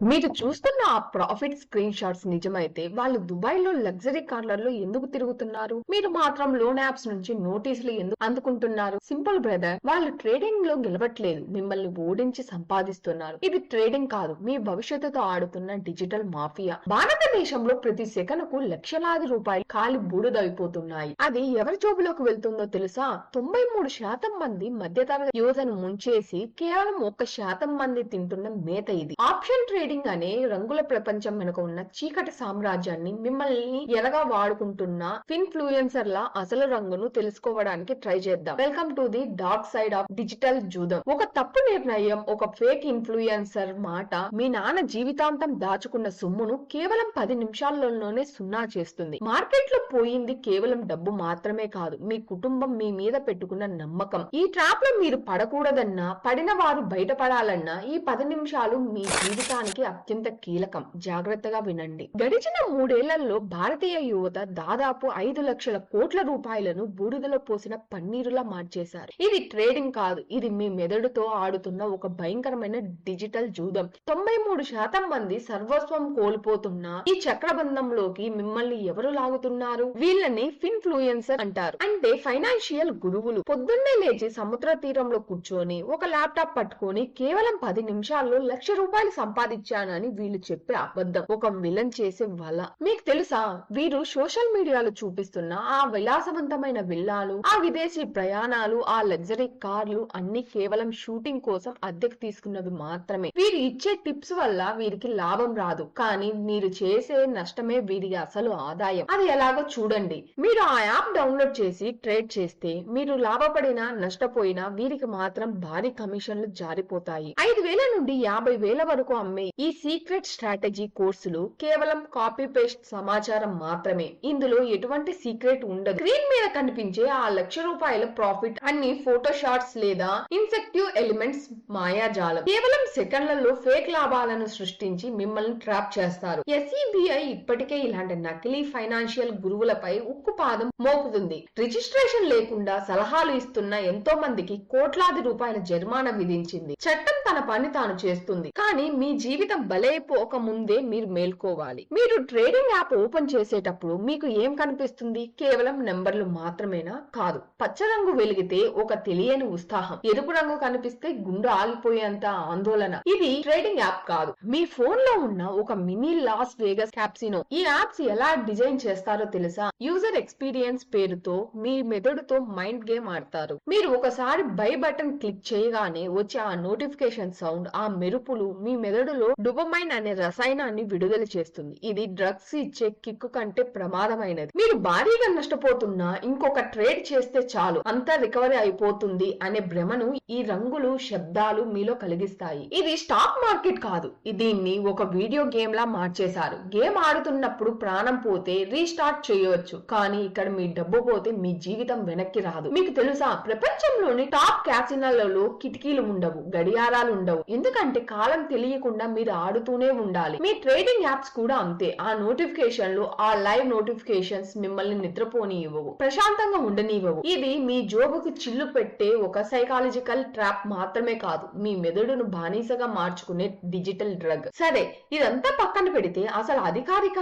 మీరు చూస్తున్న ఆ ప్రాఫిట్ స్క్రీన్ షాట్స్ నిజమైతే వాళ్ళు దుబాయ్ లో లగ్జరీ కార్లలో ఎందుకు తిరుగుతున్నారు? మీరు మాత్రం లోన్ యాప్స్ నుంచి నోటీసులు ఎందుకు అందుకుంటున్నారు? సింపుల్ బ్రదర్, వాళ్ళు ట్రేడింగ్ లో గెలవట్లేదు, మిమ్మల్ని ఓడించి సంపాదిస్తున్నారు. ఇది ట్రేడింగ్ కాదు, మీ భవిష్యత్తుతో ఆడుతున్న డిజిటల్ మాఫియా. భారతదేశంలో ప్రతి సెకనుకు లక్షలాది రూపాయలు ఖాళీ బూడిదైపోతున్నాయి. అది ఎవరి జోబులోకి వెళ్తుందో తెలుసా? 93% మంది మధ్యతరగతి యువతను ముంచేసి కేవలం 1% మంది తింటున్న మేత ఇది. ఆప్షన్ ట్రేడింగ్ అనే రంగుల ప్రపంచం వెనుక ఉన్న చీకటి సామ్రాజ్యాన్ని మిమ్మల్ని ఎలాగా వాడుకుంటున్న ఇన్ఫ్లుయెన్సర్ల అసలు రంగును తెలుసుకోవడానికి ట్రై చేద్దాం. Welcome to the dark side of digital జూదం. ఒక తప్పు నిర్ణయం, ఒక ఫేక్ ఇన్ఫ్లుయెన్సర్ మాట మీ నాన్న జీవితాంతం దాచుకున్న సొమ్మును కేవలం 10 నిమిషాల్లోనే సున్నా చేస్తుంది. మార్కెట్ లో పోయింది కేవలం డబ్బు మాత్రమే కాదు, మీ కుటుంబం మీ మీద పెట్టుకున్న నమ్మకం. ఈ ట్రాప్ లో మీరు పడకూడదన్నా, పడిన వారు బయటపడాలన్నా ఈ 10 నిమిషాలు మీ జీవితానికి అత్యంత కీలకం. జాగ్రత్తగా వినండి. గడిచిన 3 ఏళ్లలో భారతీయ యువత దాదాపు 5 లక్షల కోట్ల రూపాయలను బూడిదలో పోసిన పన్నీరులా మార్చేశారు. ఇది ట్రేడింగ్ కాదు, ఇది మీ మెదడుతో ఆడుతున్న ఒక భయంకరమైన డిజిటల్ జూదం. 93% మంది సర్వస్వం కోల్పోతున్న ఈ చక్రబంధంలోకి మిమ్మల్ని ఎవరు లాగుతున్నారు? వీళ్ళని ఫిన్ఫ్లుయెన్సర్ అంటారు. అంటే ఫైనాన్షియల్ గురువులు. పొద్దున్నే లేచి సముద్ర తీరంలో కూర్చొని ఒక ల్యాప్టాప్ పట్టుకొని కేవలం 10 నిమిషాల్లో ₹1,00,000 సంపాదించానని వీళ్ళు చెప్పే అబద్ధం. ఒక విలన్ చేసే వల. మీకు తెలుసా, వీరు సోషల్ మీడియాలో చూపిస్తున్న ఆ విలాసవంతమైన విల్లాలు, ఆ విదేశీ ప్రయాణాలు, ఆ లగ్జరీ కార్లు అన్ని కేవలం షూటింగ్ కోసం అద్దెకు తీసుకున్నవి మాత్రమే. వీరు ఇచ్చే టిప్స్ వల్ల వీరికి లాభం రాదు, కానీ మీరు చేసే నష్టమే వీరికి అసలు ఆదాయం. అది ఎలాగో చూడండి. మీరు ఆ యాప్ డౌన్లోడ్ చేసి ట్రేడ్ చేస్తే మీరు లాభపడినా నష్టపోయినా వీరికి మాత్రం భారీ కమిషన్లు జారిపోతాయి. 5,000 నుండి 50,000 వరకు అమ్మే ఈ సీక్రెట్ స్ట్రాటజీ కోర్సులు కేవలం కాపీ పేస్ట్ సమాచారం మాత్రమే. ఇందులో ఎటువంటి సీక్రెట్ ఉండదు. స్క్రీన్ మీద కనిపించే ఆ ₹1,00,000 ప్రాఫిట్ అన్ని ఫోటోషాట్స్ లేదా ఇన్సెక్టివ్ ఎలిమెంట్స్ మాయాజాలం. కేవలం సెకండ్లలో ఫేక్ లాభాలను సృష్టించి మిమ్మల్ని ట్రాప్ చేస్తారు. SEBI ఇప్పటికే ఇలాంటి నకిలీ ఫైనాన్షియల్ గురువులపై ఉక్కుపాదం మోపుతుంది. రిజిస్ట్రేషన్ లేకుండా సలహాలు ఇస్తున్న ఎంతో మందికి కోట్లాది రూపాయల జరిమానా విధించింది. చట్టం తన పని తాను చేస్తుంది, కానీ మీ జీవితం బలైపోక ముందే మీరు మేల్కోవాలి. మీరు ట్రేడింగ్ యాప్ ఓపెన్ చేసేటప్పుడు మీకు ఏం కనిపిస్తుంది? కేవలం నెంబర్లు మాత్రమేనా? కాదు. పచ్చ రంగు వెలిగితే ఒక తెలియని ఉత్సాహం, ఎరుపు రంగు కనిపిస్తే గుండె ఆగిపోయేంత ఆందోళన. ఇది ట్రేడింగ్ యాప్ కాదు, మీ ఫోన్ లో ఉన్న ఒక మినీ లాస్ వేగస్ క్యాప్సినో. ఈ యాప్స్ ఎలా డిజైన్ చేస్తారో తెలుసా? యూజర్ ఎక్స్పీరియన్స్ పేరుతో మీ మెదడుతో మైండ్ గేమ్ ఆడతారు. మీరు ఒకసారి బై బటన్ క్లిక్ చేయగానే వచ్చే ఆ నోటిఫికేషన్ సౌండ్, ఆ మెరుపులు మీ మెదడులో డోపమైన్ అనే రసాయనాన్ని విడుదల చేస్తుంది. ఇది డ్రగ్స్ ఇచ్చే కిక్కు కంటే ప్రమాదమైనది. మీరు భారీగా నష్టపోతున్నా ఇంకొక ట్రేడ్ చేస్తే చాలు అంతా రికవరీ అయిపోతుంది అనే భ్రమను ఈ రంగులు, శబ్దాలు మీలో కలిగిస్తాయి. ఇది స్టాక్ మార్కెట్ కాదు, దీన్ని ఒక వీడియో గేమ్ లా మార్చేశారు. గేమ్ ఆడుతున్నప్పుడు ప్రాణం పోతే రీస్టార్ట్ చేయవచ్చు, కానీ ఇక్కడ మీ డబ్బు పోతే మీ జీవితం వెనక్కి రాదు. మీకు తెలుసా, ప్రపంచంలోని టాప్ క్యాసినోలలో కిటికీలు ఉండవు, గడియారాలు ఉండవు. ఎందుకంటే కాలం తెలియకుండా మీరు ఆడుతూనే ఉండాలి. మీ ట్రేడింగ్ యాప్స్ కూడా అంతే. ఆ నోటిఫికేషన్లు, ఆ లైవ్ నోటిఫికేషన్స్ మిమ్మల్ని నిద్రపోనివ్వవు, ప్రశాంతంగా ఉండనివ్వవు. ఇది మీ జోబుకు చిల్లు పెట్టే ఒక సైకాలజికల్ ట్రాప్ మాత్రమే కాదు, మీ మెదడును బానిసగా మార్చుకునే డిజిటల్ డ్రగ్. సరే, ఇదంతా పక్కన పెడితే అసలు అధికారిక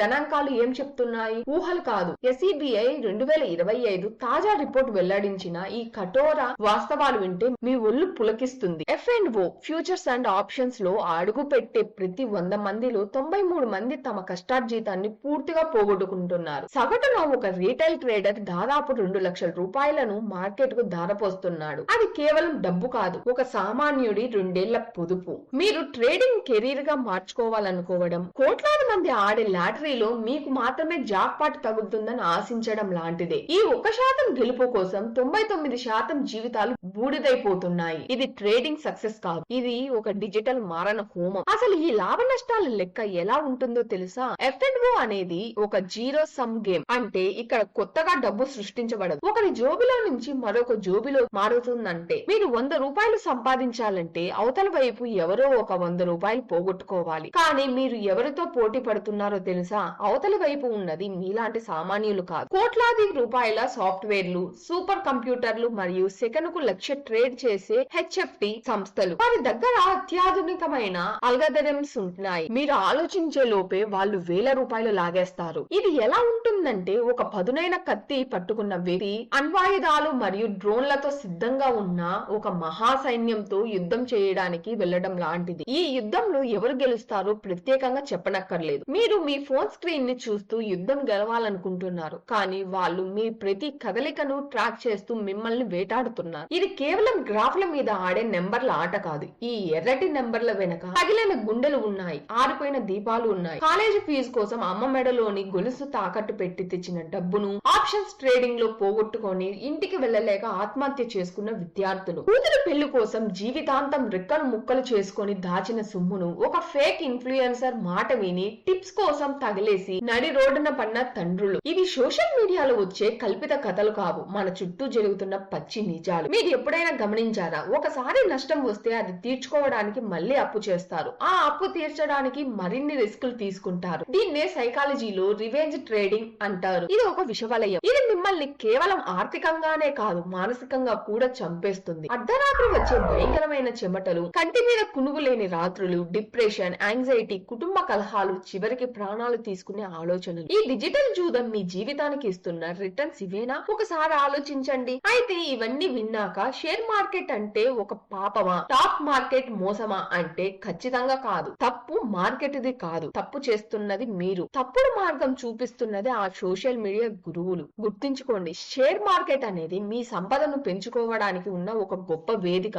గణాంకాలు ఏం చెప్తున్నాయి? ఊహలు కాదు. SEBI 2025 తాజా రిపోర్ట్ వెల్లడించిన ఈ కఠోర వాస్తవాలు వింటే మీ ఒళ్ళు పులకిస్తుంది. F&O ఫ్యూచర్స్ అండ్ ఆప్షన్స్ లో అడుగు పెట్టే ప్రతి 100 మందిలో 93 మంది తమ కష్టార్జితాన్ని పూర్తిగా పోగొట్టుకుంటున్నారు. సగటున ఒక రీటైల్ ట్రేడర్ దాదాపు 2 లక్షల రూపాయలను మార్కెట్ కు ధారపోస్తున్నాడు. అది కేవలం డబ్బు కాదు, ఒక సామాన్యుడి 2 ఏళ్ల పొదుపు. మీరు ట్రేడింగ్ కెరీర్ గా మార్చుకోవాలనుకోవడం, కోట్లాది మంది ఆడే లాటరీలో మీకు మాత్రమే జాక్ పాట్ తగులుతుందని ఆశించడం లాంటిదే. ఈ 1% గెలుపు కోసం 99% జీవితాలు బూడిదైపోతున్నాయి. ఇది ట్రేడింగ్ సక్సెస్ కాదు, ఇది ఒక డిజిటల్ మారణ హోమం. అసలు ఈ లాభ నష్టాల లెక్క ఎలా ఉంటుందో తెలుసా? F&O అనేది ఒక జీరో సమ్ గేమ్. అంటే ఇక్కడ కొత్తగా డబ్బు సృష్టించబడదు, ఒకరి జోబిలో నుంచి మరొక జోబిలో మారుతుందంటే. మీరు 100 రూపాయలు సంపాదించాలంటే అవతల వైపు ఎవరో ఒక 100 రూపాయలు పోగొట్టుకోవాలి. కానీ మీరు ఎవరితో పోటీ పడుతున్నారో తెలుసా? అవతలి వైపు ఉన్నది మీలాంటి సామాన్యులు కాదు, కోట్లాది రూపాయల సాఫ్ట్వేర్లు, సూపర్ కంప్యూటర్లు మరియు సెకనుకు లక్ష ట్రేడ్ చేసే HFT సంస్థలు. వారి దగ్గర అత్యాధునికమైన అల్గారిథమ్స్ ఉంటున్నాయి. మీరు ఆలోచించే లోపే వాళ్ళు వేల రూపాయలు లాగేస్తారు. ఇది ఎలా ఉంటుందంటే ఒక పదునైన కత్తి పట్టుకున్న వ్యక్తి అణ్వాయుధాలు మరియు డ్రోన్లతో సిద్ధంగా ఉన్న ఒక మహా సైన్యంతో యుద్ధం చేయడానికి వెళ్లడం లాంటిది. ఈ యుద్ధంలో ఎవరు గెలుస్తారో ప్రత్యేకంగా చెప్పనక్కర్లేదు. మీరు మీ ఫోన్ స్క్రీన్ ని చూస్తూ యుద్ధం గెలవాలనుకుంటున్నారు, కానీ వాళ్ళు మీ ప్రతి కదలికను ట్రాక్ చేస్తూ మిమ్మల్ని వేటాడుతున్నారు. ఇది కేవలం గ్రాఫ్ల మీద ఆడే నెంబర్ల ఆట కాదు. ఈ ఎర్రటి నెంబర్ల వెనక పగిలిన గుండెలు ఉన్నాయి, ఆరిపోయిన దీపాలు ఉన్నాయి, కాలేజీ ఫీజు కోసం అమ్మ మెడలోని గొలుసు తాకట్టు పెట్టి తెచ్చిన డబ్బును ఆప్షన్స్ ట్రేడింగ్ లో పోగొట్టుకొని ఇంటికి వెళ్లలేక ఆత్మహత్య చేసుకున్న విద్యార్థులు, కూతురు పెళ్లి కోసం జీవితాంతం రెక్కలు ముక్కలు చేసుకొని దాచిన సొమ్మును ఒక ఫేక్ ఇన్ఫ్లుయెన్సర్ మాట విని టిప్స్ కోసం తగిలేసి నడి రోడ్డున పడిన తండ్రులు. ఇవి సోషల్ మీడియాలో వచ్చే కల్పిత కథలు కావు, మన చుట్టూ జరుగుతున్న పచ్చి నిజాలు. మీరు ఎప్పుడైనా గమనించారా? ఒకసారి నష్టం వస్తే అది తీర్చుకోవడానికి మళ్ళీ అప్పు చేస్తారు. ఆ అప్పు తీర్చడానికి మరిన్ని రిస్కులు తీసుకుంటారు. దీన్నే సైకాలజీలో రివెంజ్ ట్రేడింగ్ అంటారు. ఇది ఒక విషవలయం. ఇది మిమ్మల్ని కేవలం ఆర్థికంగానే కాదు, మానసికంగా కూడా చంపేస్తుంది. అర్ధరాత్రి వచ్చే భయంకరమైన చెమటలు, కంటి మీద కునుగు లేని రాత్రులు, డిప్రెషన్, యాంగ్జైటీ, కుటుంబ కలహాలు, చివరికి ప్రాణాలు తీసుకునే ఆలోచనలు. ఈ డిజిటల్ జూదం మీ జీవితానికి ఇస్తున్న రిటర్న్స్ ఇవేనా? ఒకసారి ఆలోచించండి. అయితే ఇవన్నీ విన్నాక షేర్ మార్కెట్ అంటే ఒక పాపమా, టాప్ మార్కెట్ మోసమా అంటే ఖచ్చితంగా కాదు. తప్పు మార్కెట్ది కాదు, తప్పు చేస్తున్నది మీరు. తప్పుడు మార్గం చూపిస్తున్నది ఆ సోషల్ మీడియా గురువులు. గుర్తుంచుకోండి, షేర్ మార్కెట్ అనేది మీ సంపదను పెంచుకోవడానికి ఉన్న ఒక గొప్ప వేదిక,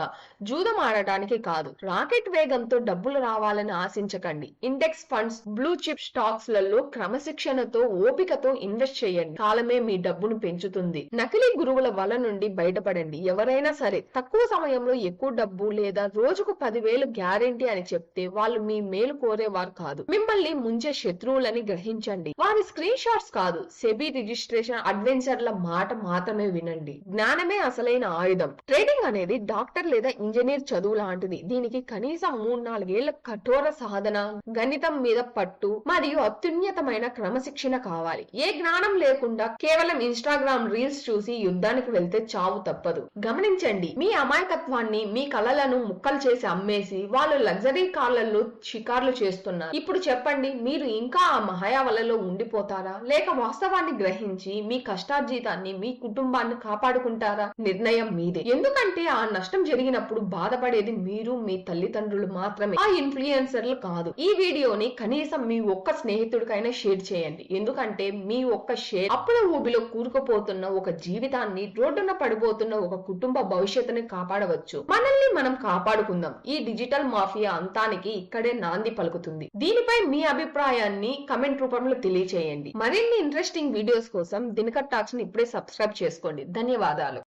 జూదం ఆడటానికి కాదు. రాకెట్ వేగంతో డబ్బులు రావాలని ఆశించకండి. Index funds, blue chip stocks లలో క్రమశిక్షణతో, ఓపికతో ఇన్వెస్ట్ చేయండి. కాలమే మీ డబ్బును పెంచుతుంది. నకిలీ గురువుల వల నుండి బయటపడండి. ఎవరైనా సరే తక్కువ సమయంలో ఎక్కువ డబ్బు లేదా రోజుకు 10,000 గ్యారెంటీ అని చెప్తే వాళ్ళు మీ మేలు కోరేవారు కాదు, మిమ్మల్ని ముంచే శత్రువులని గ్రహించండి. వారి స్క్రీన్ షాట్స్ కాదు, సెబీ రిజిస్ట్రేషన్ అడ్వెంచర్ల మాట మాత్రమే వినండి. జ్ఞానమే అసలైన ఆయుధం. ట్రేడింగ్ అనేది డాక్టర్ లేదా ఇంజనీర్ చదువు లాంటిది. దీనికి కనీసం 3-4 ఏళ్ల కఠోర సాధన, గణితం మీద పట్టు మరియు అత్యున్నతమైన క్రమశిక్షణ కావాలి. ఏ జ్ఞానం లేకుండా కేవలం ఇన్స్టాగ్రామ్ రీల్స్ చూసి యుద్ధానికి వెళ్తే చావు తప్పదు. గమనించండి, మీ అమాయకత్వాన్ని, మీ కలలను ముక్కలు చేసి అమ్మేసి వాళ్ళు లగ్జరీ కార్లలో షికార్లు చేస్తున్నారు. ఇప్పుడు చెప్పండి, మీరు ఇంకా ఆ మహాయావలలో ఉండిపోతారా, లేక వాస్తవాన్ని గ్రహించి మీ కష్టార్జితాన్ని, మీ కుటుంబాన్ని కాపాడుకుంటారా? నిర్ణయం మీదే. ఎందుకంటే ఆ నష్టం జరిగినప్పుడు బాధపడేది మీరు, మీ తల్లిదండ్రులు మాత్రమే, ఆ ఇన్ఫ్లుయెన్సర్లు కాదు. ఈ వీడియోని కనీసం మీ ఒక్క స్నేహితుడికైనా షేర్ చేయండి. ఎందుకంటే మీ ఒక్క షేర్ అప్పుల ఊబిలో కూరుకుపోతున్న ఒక జీవితాన్ని, రోడ్డున పడిపోతున్న ఒక కుటుంబ భవిష్యత్తుని కాపాడవచ్చు. మనల్ని మనం కాపాడుకుందాం. ఈ డిజిటల్ మాఫియా అంతానికి ఇక్కడే నాంది పలుకుతుంది. దీనిపై మీ అభిప్రాయాన్ని కమెంట్ రూపంలో తెలియచేయండి. మరిన్ని ఇంట్రెస్టింగ్ వీడియోస్ కోసం దినకర్ టాక్స్ ని ఇప్పుడే సబ్స్క్రైబ్ చేసుకోండి. ధన్యవాదాలు.